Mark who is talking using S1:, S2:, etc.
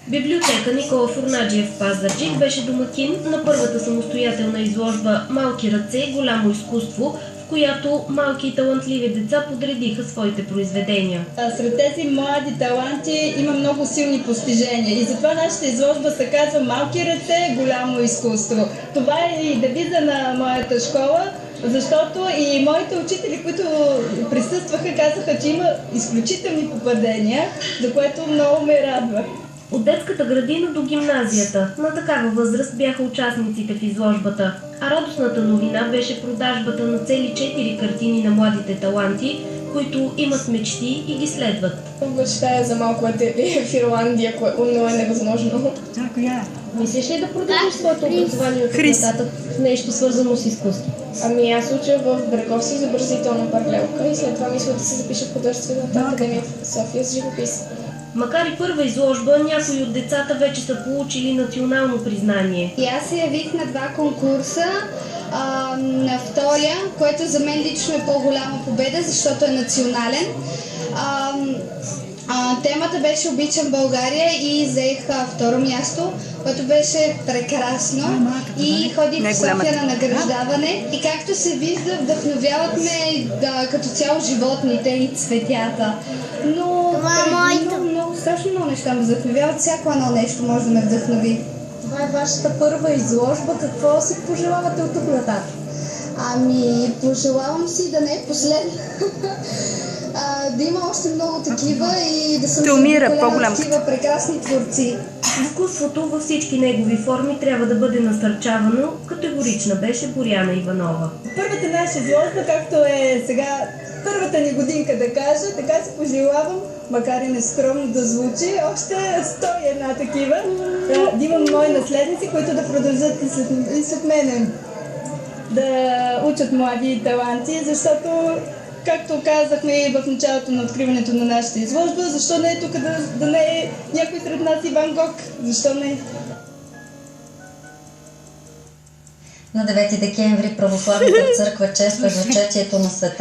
S1: Библиотека Никола Фурнаджиев в Пазарджик беше домакин на първата самостоятелна изложба «Малки ръце, голямо изкуство», в която малки и талантливи деца подредиха своите произведения.
S2: Сред тези млади таланти има много силни постижения и затова нашата изложба се казва «Малки ръце, голямо изкуство». Това е и девиза на моята школа, защото и моите учители, които присъстваха, казаха, че има изключителни попадения, за което много ме радва.
S1: От детската градина до гимназията на такава възраст бяха участниците в изложбата, а радостната новина беше продажбата на цели 4 картини на младите таланти, които имат мечти и ги следват.
S3: Мечтая за малко ателие в Ирландия, но е невъзможно.
S1: Мислиш ли да продължиш своето образование от нататък в нещо свързано с изкуство?
S3: Ами аз уча в Бреговски изобразителна паралелка и след това мисля да се запиша в художествената академия в София с живопис.
S1: Макар и първа изложба, някои от децата вече са получили национално признание.
S4: И аз се явих на 2 конкурса. На втория, който за мен лично е по-голяма победа, защото е национален. Темата беше «Обичам България» и взех второ място, което беше прекрасно. И ходих в София на награждаване. И както се вижда, вдъхновяват ме като цяло животните и цветята. Но страшно много неща ме вдъхновяват. Всяко едно нещо може да ме вдъхнови.
S5: Това е вашата първа изложба. Какво си пожелавате от тук нататък?
S4: Ами, пожелавам си да не е последна. Да има още много такива и да съм голяма такива прекрасни творци.
S1: Изкуството във всички негови форми трябва да бъде насърчавано, категорична беше Боряна Иванова.
S2: Първата наша изложба, както е сега първата ни годинка да кажа, така се пожелавам, макар и нескромно да звучи, още 101 такива, да имам мои наследници, които да продължат и след мене да учат млади таланти, защото, както казахме и в началото на откриването на нашата изложба, защо не е тук да не е някой сред нас Иван Гог? Защо не?
S6: На 9 декември Православната църква чества зачатието на света